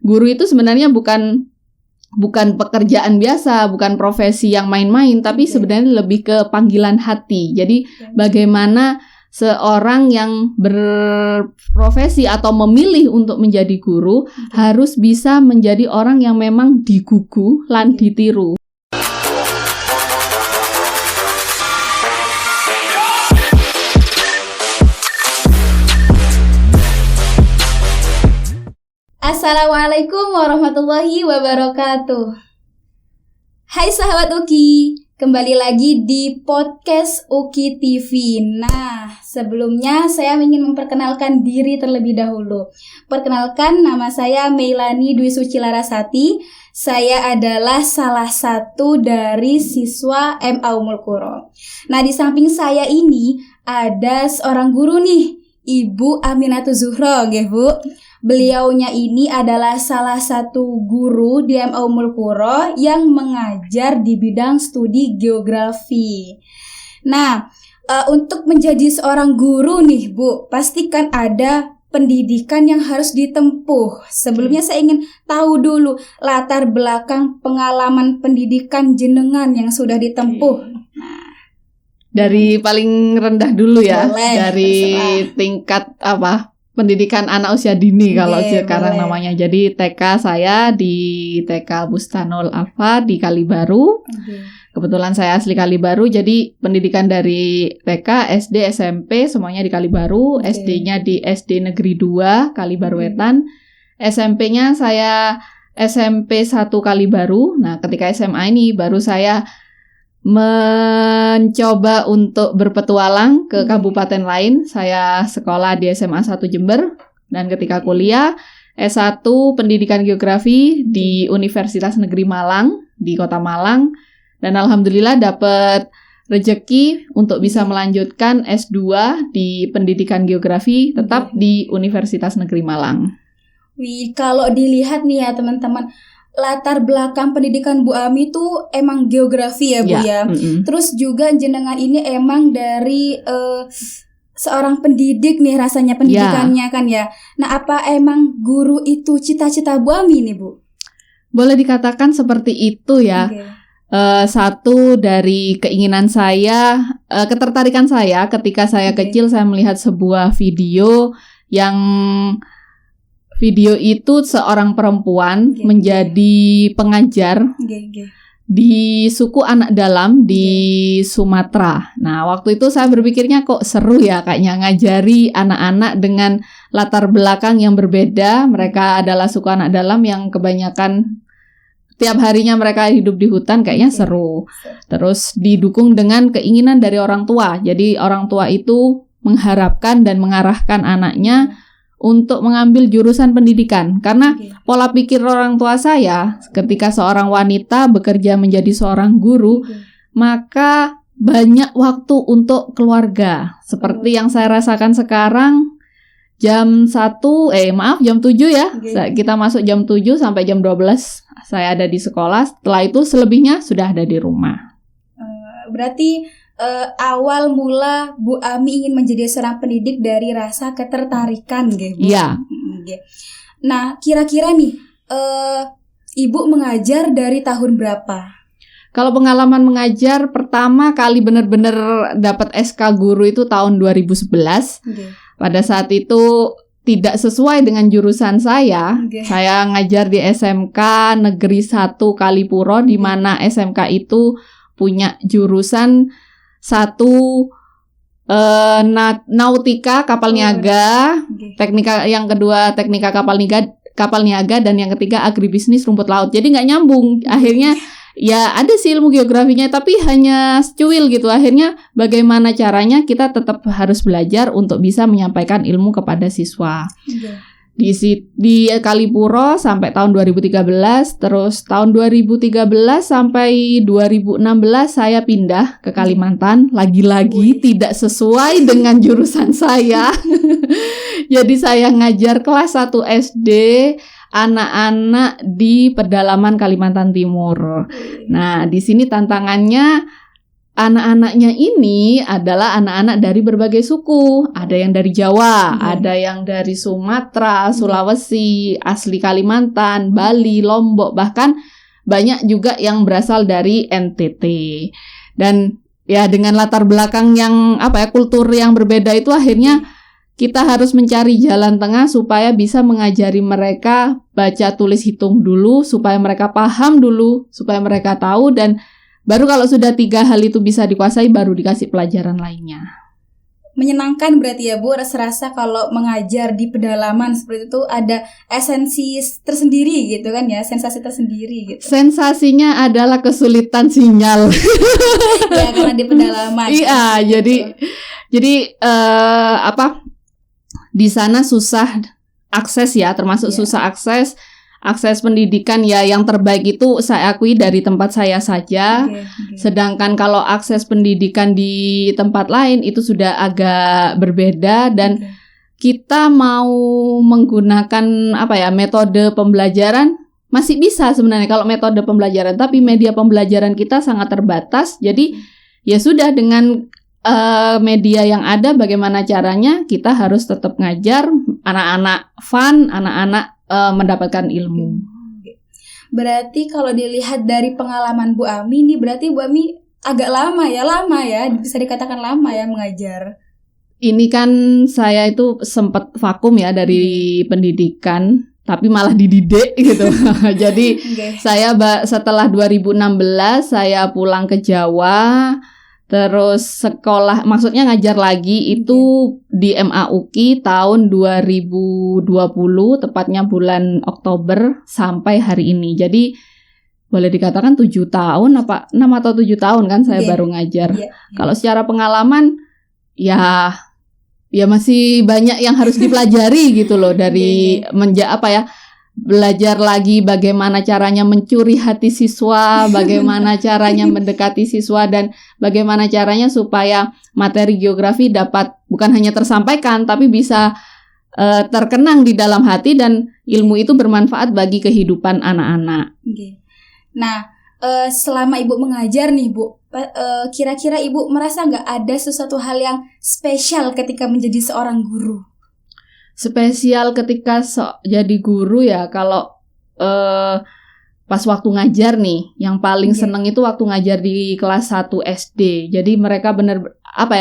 guru itu sebenarnya bukan pekerjaan biasa, bukan profesi yang main-main, tapi sebenarnya lebih ke panggilan hati. Jadi bagaimana seorang yang berprofesi atau memilih untuk menjadi guru harus bisa menjadi orang yang memang digugu lan ditiru. Assalamualaikum warahmatullahi wabarakatuh. Hai sahabat Uki, kembali lagi di podcast Uki TV. Nah, sebelumnya saya ingin memperkenalkan diri terlebih dahulu. Perkenalkan, nama saya Meilani Dwi Suci Larasati. Saya adalah salah satu dari siswa MA Ummul Qura. Nah, di samping saya ini ada seorang guru nih, Ibu Aminatul Zuhro, nggih Bu. Beliaunya ini adalah salah satu guru di MA Ummul Qura yang mengajar di bidang studi geografi. Nah, untuk menjadi seorang guru nih Bu, pastikan ada pendidikan yang harus ditempuh. Sebelumnya saya ingin tahu dulu latar belakang pengalaman pendidikan jenengan yang sudah ditempuh. Nah, dari paling rendah dulu ya. Boleh, dari terserah. tingkat pendidikan anak usia dini kalau sekarang boleh. namanya. Jadi TK saya di TK Bustanul Alfa di Kalibaru. Kebetulan saya asli Kalibaru, jadi pendidikan dari TK, SD, SMP semuanya di Kalibaru. SD-nya di SD Negeri 2 Kalibaru Wetan. SMP-nya saya SMP 1 Kalibaru. Nah, ketika SMA ini baru saya mencoba untuk berpetualang ke kabupaten lain. Saya sekolah di SMA 1 Jember, dan ketika kuliah S1 Pendidikan Geografi di Universitas Negeri Malang di Kota Malang, dan alhamdulillah dapat rezeki untuk bisa melanjutkan S2 di Pendidikan Geografi tetap di Universitas Negeri Malang. Wih, kalau dilihat nih ya teman-teman, latar belakang pendidikan Bu Ami itu emang geografi ya Bu ya. Terus juga jenengan ini emang dari seorang pendidik nih rasanya pendidikannya kan ya. Nah, apa emang guru itu cita-cita Bu Ami nih Bu? Boleh dikatakan seperti itu ya. Satu dari keinginan saya, ketertarikan saya ketika saya kecil, saya melihat sebuah video yang video itu seorang perempuan menjadi pengajar di suku anak dalam di Sumatera. Nah, waktu itu saya berpikirnya kok seru ya kayaknya ngajari anak-anak dengan latar belakang yang berbeda. Mereka adalah suku anak dalam yang kebanyakan tiap harinya mereka hidup di hutan, kayaknya seru. Terus didukung dengan keinginan dari orang tua. Jadi orang tua itu mengharapkan dan mengarahkan anaknya untuk mengambil jurusan pendidikan. Karena pola pikir orang tua saya, ketika seorang wanita bekerja menjadi seorang guru, maka banyak waktu untuk keluarga. Seperti yang saya rasakan sekarang, jam 7 ya. Kita masuk jam 7 sampai jam 12 saya ada di sekolah. Setelah itu selebihnya sudah ada di rumah. Berarti awal mula Bu Ami ingin menjadi seorang pendidik dari rasa ketertarikan gitu Bu. Iya. Nah, kira-kira nih Ibu mengajar dari tahun berapa? Kalau pengalaman mengajar pertama kali benar-benar dapat SK guru itu tahun 2011. Pada saat itu tidak sesuai dengan jurusan saya. Saya ngajar di SMK Negeri 1 Kalipuro, di mana SMK itu punya jurusan satu nautika kapal niaga, teknika yang kedua teknika kapal niaga, dan yang ketiga agribisnis rumput laut. Jadi nggak nyambung. Akhirnya ya ada sih ilmu geografinya, tapi hanya secuil gitu. Akhirnya bagaimana caranya kita tetap harus belajar untuk bisa menyampaikan ilmu kepada siswa. Di Kalipuro sampai tahun 2013, terus tahun 2013 sampai 2016 saya pindah ke Kalimantan, lagi-lagi tidak sesuai dengan jurusan saya. Jadi saya ngajar kelas 1 SD anak-anak di pedalaman Kalimantan Timur. Nah, di sini tantangannya anak-anaknya ini adalah anak-anak dari berbagai suku. Ada yang dari Jawa, ada yang dari Sumatera, Sulawesi, asli Kalimantan, Bali, Lombok, bahkan banyak juga yang berasal dari NTT. Dan ya dengan latar belakang yang kultur yang berbeda itu akhirnya kita harus mencari jalan tengah supaya bisa mengajari mereka baca, tulis, hitung dulu, supaya mereka paham dulu, supaya mereka tahu, dan baru kalau sudah 3 hal itu bisa dikuasai, baru dikasih pelajaran lainnya. Menyenangkan berarti ya Bu, rasa kalau mengajar di pedalaman seperti itu ada esensi tersendiri gitu kan ya, sensasi tersendiri gitu. Sensasinya adalah kesulitan sinyal. Ya karena di pedalaman. Iya, jadi di sana susah akses ya, termasuk susah akses pendidikan ya. Yang terbaik itu saya akui dari tempat saya saja. Sedangkan kalau akses pendidikan di tempat lain itu sudah agak berbeda, dan kita mau menggunakan metode pembelajaran masih bisa sebenarnya kalau metode pembelajaran, tapi media pembelajaran kita sangat terbatas. Jadi ya sudah, dengan media yang ada, bagaimana caranya kita harus tetap ngajar anak-anak fun, anak-anak mendapatkan ilmu. Berarti kalau dilihat dari pengalaman Bu Ami nih, berarti Bu Ami agak lama ya, bisa dikatakan lama ya mengajar. Ini kan saya itu sempat vakum ya dari pendidikan, tapi malah dididik gitu. Jadi saya setelah 2016 saya pulang ke Jawa. Terus sekolah, maksudnya ngajar lagi itu di MAUKI tahun 2020, tepatnya bulan Oktober sampai hari ini. Jadi boleh dikatakan 7 tahun, 6 atau 7 tahun kan saya baru ngajar. Kalau secara pengalaman ya masih banyak yang harus dipelajari gitu loh, dari belajar lagi bagaimana caranya mencuri hati siswa, bagaimana caranya mendekati siswa, dan bagaimana caranya supaya materi geografi dapat bukan hanya tersampaikan, tapi bisa terkenang di dalam hati, dan ilmu itu bermanfaat bagi kehidupan anak-anak. Nah, selama Ibu mengajar nih Bu, kira-kira Ibu merasa nggak ada sesuatu hal yang spesial ketika menjadi seorang guru? Spesial ketika jadi guru ya, kalau pas waktu ngajar nih, yang paling seneng itu waktu ngajar di kelas 1 SD. Jadi mereka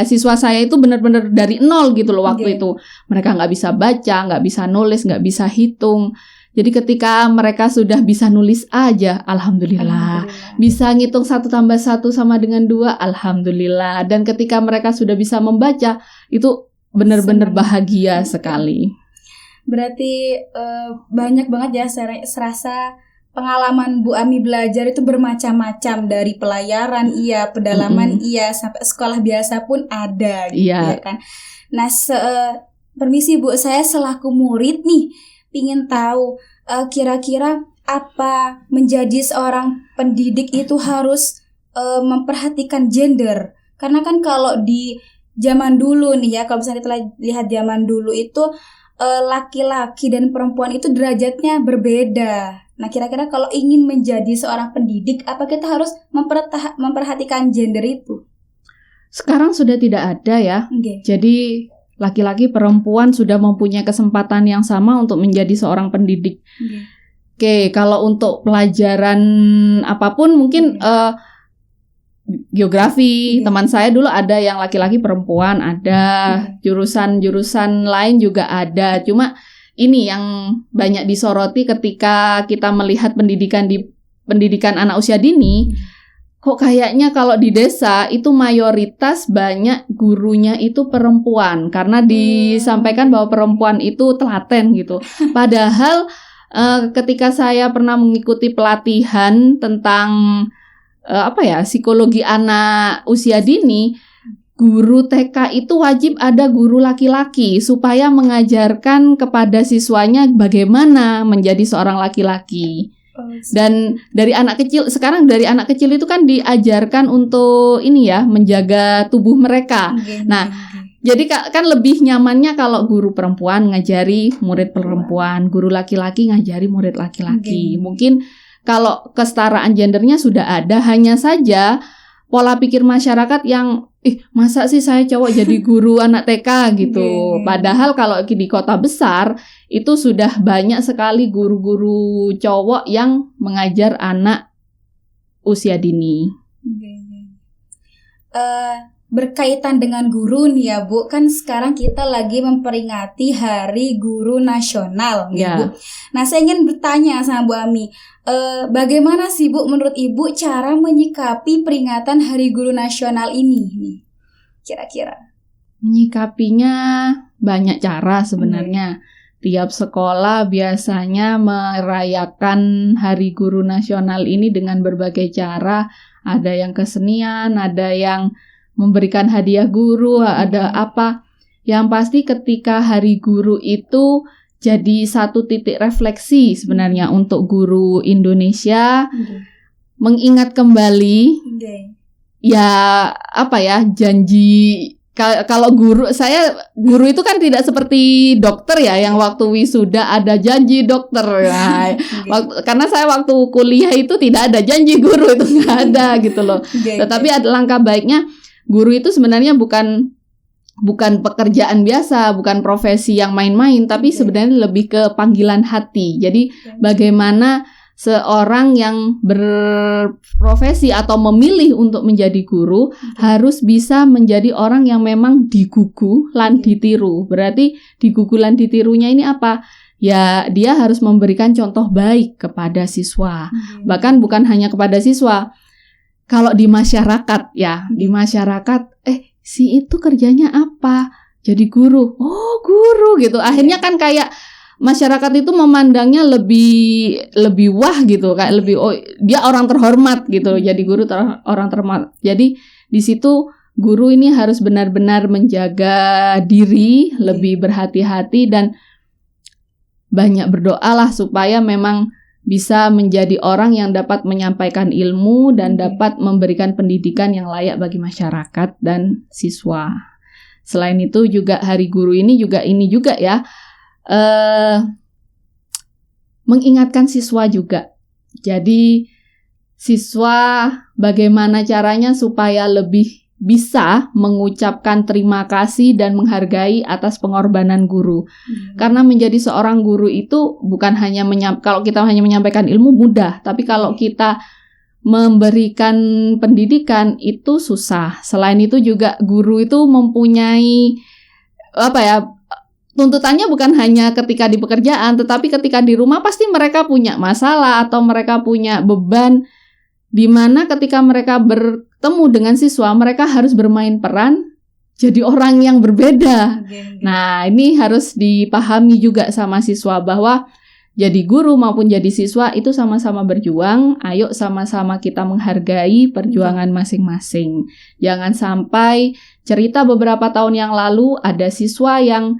siswa saya itu benar-benar dari nol gitu loh waktu itu. Mereka nggak bisa baca, nggak bisa nulis, nggak bisa hitung. Jadi ketika mereka sudah bisa nulis aja, alhamdulillah. Bisa ngitung 1 tambah 1 sama dengan 2, alhamdulillah. Dan ketika mereka sudah bisa membaca, itu benar-benar bahagia sekali. Berarti banyak banget ya, serasa pengalaman Bu Ami belajar itu bermacam-macam, dari pelayaran pedalaman sampai sekolah biasa pun ada gitu ya kan. Nah, permisi Bu, saya selaku murid nih pingin tahu kira-kira apa menjadi seorang pendidik itu harus memperhatikan gender. Karena kan kalau di zaman dulu nih ya, kalau misalnya kita lihat zaman dulu itu laki-laki dan perempuan itu derajatnya berbeda. Nah, kira-kira kalau ingin menjadi seorang pendidik, apa kita harus memperhatikan gender itu? Sekarang sudah tidak ada ya. Jadi laki-laki perempuan sudah mempunyai kesempatan yang sama untuk menjadi seorang pendidik. Kalau untuk pelajaran apapun mungkin geografi, teman saya dulu ada yang laki-laki perempuan, ada jurusan-jurusan lain juga ada. Cuma ini yang banyak disoroti ketika kita melihat pendidikan anak usia dini. Kok kayaknya kalau di desa itu mayoritas banyak gurunya itu perempuan, karena disampaikan bahwa perempuan itu telaten gitu. Padahal ketika saya pernah mengikuti pelatihan tentang psikologi anak usia dini, guru TK itu wajib ada guru laki-laki supaya mengajarkan kepada siswanya bagaimana menjadi seorang laki-laki. Dan dari anak kecil, sekarang dari anak kecil itu kan diajarkan untuk menjaga tubuh mereka. Jadi kan lebih nyamannya kalau guru perempuan ngajari murid perempuan, guru laki-laki ngajari murid laki-laki. Mungkin kalau kesetaraan gendernya sudah ada, hanya saja pola pikir masyarakat yang masa sih saya cowok jadi guru anak TK gitu. Padahal kalau di kota besar itu sudah banyak sekali guru-guru cowok yang mengajar anak usia dini. Berkaitan dengan guru nih ya Bu, kan sekarang kita lagi memperingati Hari Guru Nasional nih Bu. Nah saya ingin bertanya sama Bu Ami, bagaimana sih Bu menurut Ibu cara menyikapi peringatan Hari Guru Nasional ini nih kira-kira? Menyikapinya banyak cara sebenarnya. Tiap sekolah biasanya merayakan Hari Guru Nasional ini dengan berbagai cara. Ada yang kesenian, ada yang memberikan hadiah guru, ada apa. Yang pasti ketika Hari Guru itu jadi satu titik refleksi sebenarnya untuk guru Indonesia. Mengingat kembali janji. Kalau guru itu kan tidak seperti dokter ya, yang waktu wisuda ada janji dokter. Nah, karena saya waktu kuliah itu tidak ada janji guru, itu nggak ada gitu loh. Tetapi ada langkah baiknya, guru itu sebenarnya bukan pekerjaan biasa, bukan profesi yang main-main, tapi sebenarnya lebih ke panggilan hati. Jadi bagaimana seorang yang berprofesi atau memilih untuk menjadi guru harus bisa menjadi orang yang memang digugu lan ditiru. Berarti digugu lan ditirunya ini apa? Ya, dia harus memberikan contoh baik kepada siswa. Bahkan bukan hanya kepada siswa. Kalau di masyarakat ya, di masyarakat si itu kerjanya apa? Jadi guru. Oh, guru gitu. Akhirnya kan kayak masyarakat itu memandangnya lebih wah gitu, kayak lebih dia orang terhormat gitu. Jadi guru orang terhormat. Jadi di situ guru ini harus benar-benar menjaga diri, lebih berhati-hati dan banyak berdoalah supaya memang bisa menjadi orang yang dapat menyampaikan ilmu dan dapat memberikan pendidikan yang layak bagi masyarakat dan siswa. Selain itu juga Hari Guru ini juga ya, mengingatkan siswa juga. Jadi siswa bagaimana caranya supaya lebih bisa mengucapkan terima kasih dan menghargai atas pengorbanan guru. Karena menjadi seorang guru itu bukan hanya kalau kita hanya menyampaikan ilmu mudah, tapi kalau kita memberikan pendidikan itu susah. Selain itu juga guru itu mempunyai tuntutannya bukan hanya ketika di pekerjaan, tetapi ketika di rumah pasti mereka punya masalah atau mereka punya beban, di mana ketika mereka bertemu dengan siswa, mereka harus bermain peran jadi orang yang berbeda. Nah, ini harus dipahami juga sama siswa bahwa jadi guru maupun jadi siswa itu sama-sama berjuang. Ayo sama-sama kita menghargai perjuangan masing-masing. Jangan sampai cerita beberapa tahun yang lalu ada siswa yang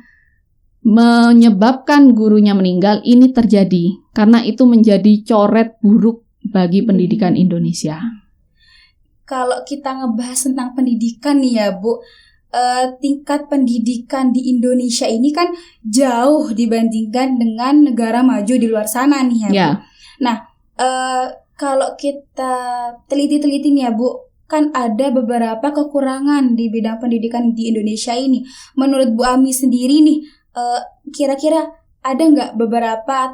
menyebabkan gurunya meninggal, ini terjadi karena itu menjadi coret buruk bagi pendidikan Indonesia. Kalau kita ngebahas tentang pendidikan nih ya Bu, tingkat pendidikan di Indonesia ini kan jauh dibandingkan dengan negara maju di luar sana nih ya Bu. Nah, kalau kita teliti-teliti nih ya Bu, kan ada beberapa kekurangan di bidang pendidikan di Indonesia ini. Menurut Bu Ami sendiri nih, kira-kira ada nggak beberapa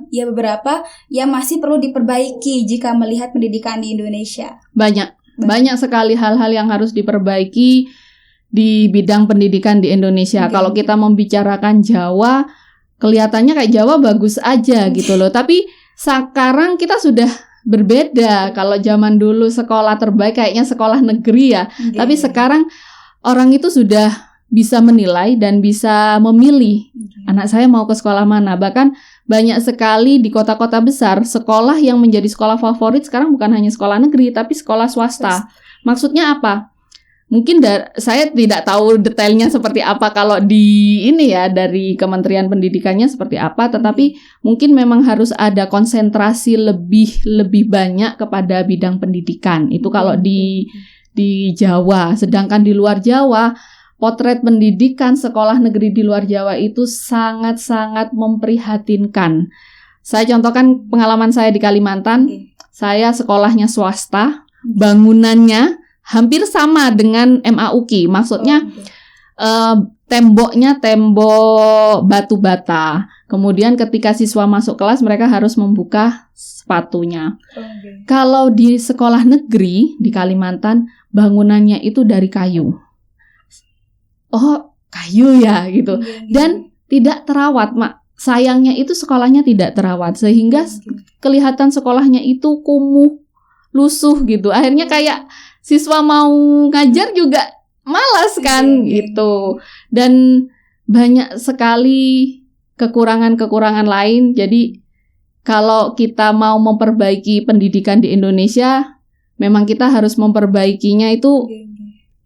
beberapa yang masih perlu diperbaiki jika melihat pendidikan di Indonesia? Banyak sekali hal-hal yang harus diperbaiki di bidang pendidikan di Indonesia. Kalau kita membicarakan Jawa, kelihatannya kayak Jawa bagus aja gitu loh. Tapi sekarang kita sudah berbeda. Kalau zaman dulu sekolah terbaik kayaknya sekolah negeri ya. Tapi sekarang orang itu sudah bisa menilai dan bisa memilih anak saya mau ke sekolah mana. Bahkan banyak sekali di kota-kota besar sekolah yang menjadi sekolah favorit sekarang bukan hanya sekolah negeri tapi sekolah swasta. Maksudnya apa? Mungkin saya tidak tahu detailnya seperti apa kalau di ini ya dari Kementerian Pendidikannya seperti apa, tetapi mungkin memang harus ada konsentrasi lebih banyak kepada bidang pendidikan. Itu kalau di Jawa. Sedangkan di luar Jawa, potret pendidikan sekolah negeri di luar Jawa itu sangat-sangat memprihatinkan. Saya contohkan pengalaman saya di Kalimantan. Saya sekolahnya swasta, bangunannya hampir sama dengan MAUKI. Maksudnya temboknya tembok batu bata. Kemudian ketika siswa masuk kelas mereka harus membuka sepatunya. Kalau di sekolah negeri di Kalimantan bangunannya itu dari kayu. Oh, kayu ya gitu. Dan tidak terawat, Mak. Sayangnya itu sekolahnya tidak terawat sehingga kelihatan sekolahnya itu kumuh, lusuh gitu. Akhirnya kayak siswa mau ngajar juga malas kan gitu. Dan banyak sekali kekurangan-kekurangan lain. Jadi kalau kita mau memperbaiki pendidikan di Indonesia, memang kita harus memperbaikinya itu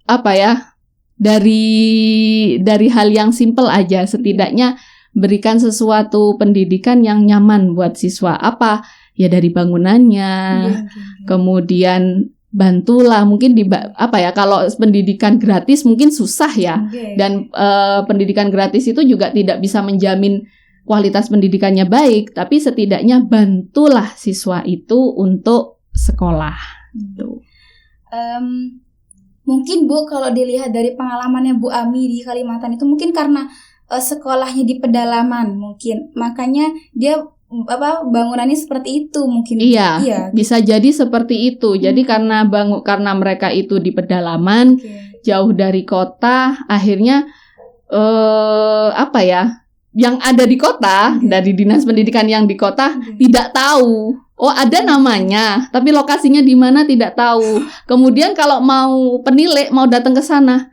apa ya? Dari hal yang simpel aja, setidaknya berikan sesuatu pendidikan yang nyaman buat siswa. Apa? Ya dari bangunannya. Kemudian bantulah mungkin kalau pendidikan gratis mungkin susah ya. Dan pendidikan gratis itu juga tidak bisa menjamin kualitas pendidikannya baik, tapi setidaknya bantulah siswa itu untuk sekolah. Mungkin Bu, kalau dilihat dari pengalamannya Bu Ami di Kalimantan itu mungkin karena sekolahnya di pedalaman mungkin, makanya dia bangunannya seperti itu mungkin. Iya. Bisa jadi seperti itu. Jadi karena mereka itu di pedalaman, jauh dari kota, akhirnya yang ada di kota dari dinas pendidikan yang di kota tidak tahu. Oh, ada namanya, tapi lokasinya di mana tidak tahu. Kemudian kalau mau penilai mau datang ke sana,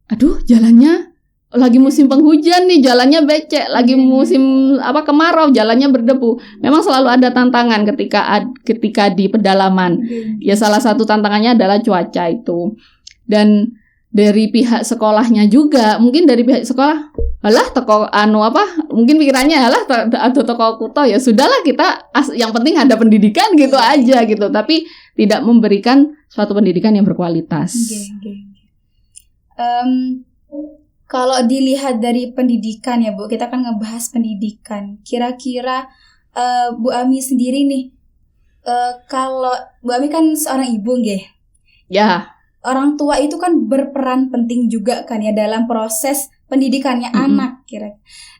aduh jalannya lagi musim penghujan nih, jalannya becek, lagi musim kemarau, jalannya berdebu. Memang selalu ada tantangan ketika di pedalaman. Ya salah satu tantangannya adalah cuaca itu. Dan dari pihak sekolahnya juga, mungkin dari pihak sekolah, mungkin pikirannya toko kuto, ya sudahlah kita yang penting ada pendidikan gitu aja gitu, tapi tidak memberikan suatu pendidikan yang berkualitas. Kalau dilihat dari pendidikan ya Bu, kita kan ngebahas pendidikan. Kira-kira Bu Ami sendiri nih, kalau Bu Ami kan seorang ibu nggih? Ya. Orang tua itu kan berperan penting juga kan ya dalam proses pendidikannya anak.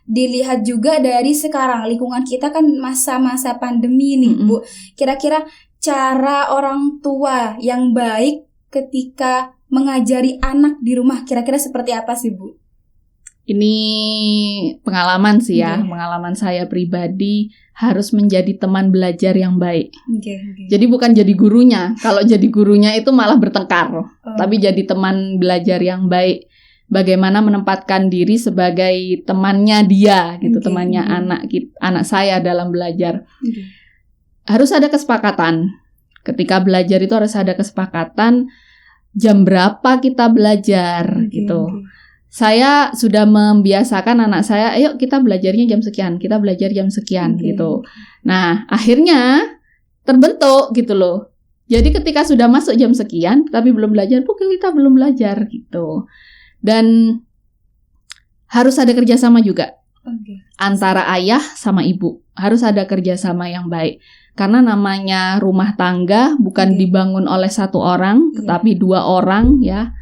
Dilihat juga dari sekarang lingkungan kita kan masa-masa pandemi nih Bu. Kira-kira cara orang tua yang baik ketika mengajari anak di rumah kira-kira seperti apa sih Bu? Ini pengalaman sih ya, pengalaman saya pribadi, harus menjadi teman belajar yang baik. Jadi bukan jadi gurunya. Kalau jadi gurunya itu malah bertengkar. Tapi jadi teman belajar yang baik. Bagaimana menempatkan diri sebagai temannya dia gitu, temannya anak saya dalam belajar. Harus ada kesepakatan. Ketika belajar itu harus ada kesepakatan jam berapa kita belajar gitu. Saya sudah membiasakan anak saya, ayo kita belajarnya jam sekian, kita belajar jam sekian gitu. Nah, akhirnya terbentuk gitu loh. Jadi ketika sudah masuk jam sekian tapi belum belajar, mungkin kita belum belajar gitu. Dan harus ada kerjasama juga antara ayah sama ibu. Harus ada kerjasama yang baik. Karena namanya rumah tangga bukan dibangun oleh satu orang, tetapi dua orang ya.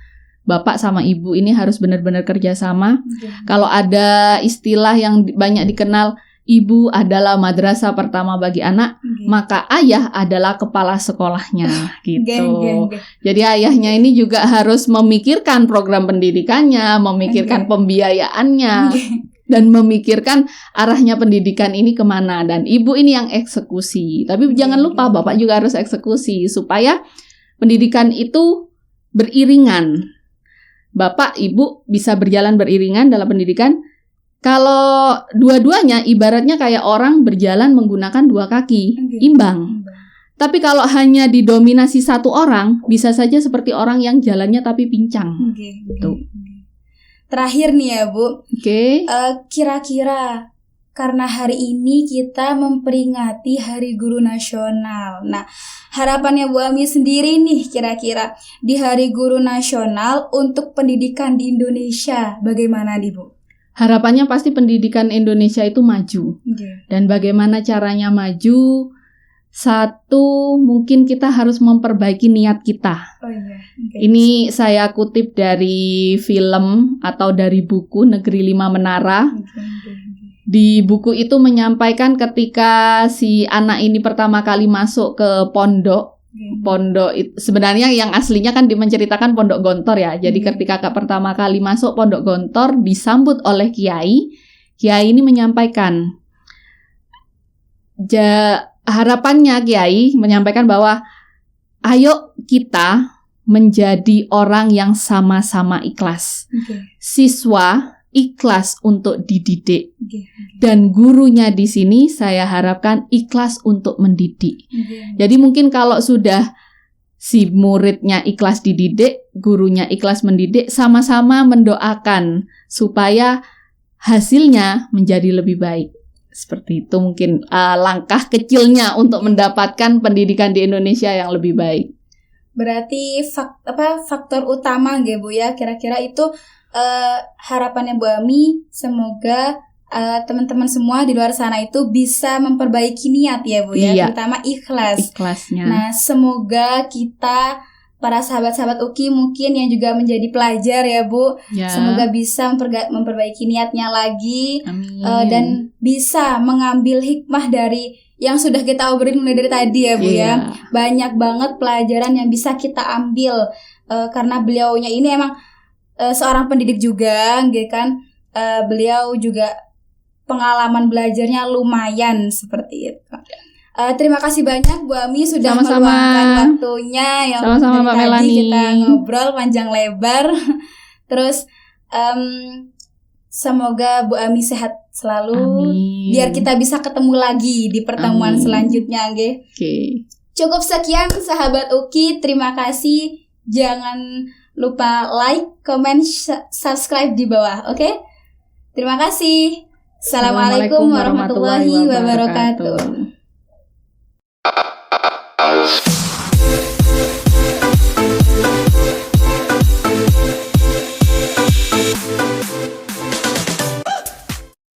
Bapak sama ibu ini harus benar-benar kerjasama. Kalau ada istilah yang banyak dikenal, ibu adalah madrasah pertama bagi anak, maka ayah adalah kepala sekolahnya gitu. Jadi ayahnya ini juga harus memikirkan program pendidikannya, memikirkan pembiayaannya, dan memikirkan arahnya pendidikan ini kemana. Dan ibu ini yang eksekusi. Tapi jangan lupa bapak juga harus eksekusi supaya pendidikan itu beriringan. Bapak, ibu bisa berjalan beriringan dalam pendidikan. Kalau dua-duanya ibaratnya kayak orang berjalan menggunakan dua kaki, imbang. Tapi kalau hanya didominasi satu orang, bisa saja seperti orang yang jalannya tapi pincang. Gitu. Terakhir nih ya Bu, kira-kira karena hari ini kita memperingati Hari Guru Nasional. Nah, harapannya Bu Ami sendiri nih kira-kira di Hari Guru Nasional untuk pendidikan di Indonesia bagaimana nih Bu? Harapannya pasti pendidikan Indonesia itu maju. Dan bagaimana caranya maju? Satu, mungkin kita harus memperbaiki niat kita. Oh iya. Okay. Ini saya kutip dari film atau dari buku Negeri Lima Menara. Di buku itu menyampaikan ketika si anak ini pertama kali masuk ke pondok. Pondok itu sebenarnya yang aslinya kan menceritakan Pondok Gontor ya. Jadi ketika pertama kali masuk Pondok Gontor disambut oleh kiai. Kiai ini menyampaikan harapannya kiai menyampaikan bahwa ayo kita menjadi orang yang sama-sama ikhlas. Siswa ikhlas untuk dididik. Dan gurunya di sini saya harapkan ikhlas untuk mendidik. Jadi mungkin kalau sudah si muridnya ikhlas dididik, gurunya ikhlas mendidik, sama-sama mendoakan supaya hasilnya menjadi lebih baik. Seperti itu mungkin langkah kecilnya untuk mendapatkan pendidikan di Indonesia yang lebih baik. Berarti faktor utama nggih Bu ya, kira-kira itu harapannya Bu Ami, semoga teman-teman semua di luar sana itu bisa memperbaiki niat ya Bu ya, terutama ikhlasnya. Nah, semoga kita para sahabat-sahabat UKI mungkin yang juga menjadi pelajar ya Bu, semoga bisa memperbaiki niatnya lagi. Dan bisa mengambil hikmah dari yang sudah kita obrolin mulai dari tadi ya Bu ya. Banyak banget pelajaran yang bisa kita ambil karena beliaunya ini emang seorang pendidik juga, gitu kan. Beliau juga pengalaman belajarnya lumayan seperti itu. Terima kasih banyak Bu Ami sudah meluangkan waktunya yang sama-sama Mbak Melani. Kita ngobrol panjang lebar. Terus semoga Bu Ami sehat selalu. Amin. Biar kita bisa ketemu lagi di pertemuan selanjutnya, nggih. Cukup sekian sahabat UKI, terima kasih. Jangan lupa like, comment, subscribe di bawah, oke? Terima kasih. Assalamualaikum warahmatullahi wabarakatuh.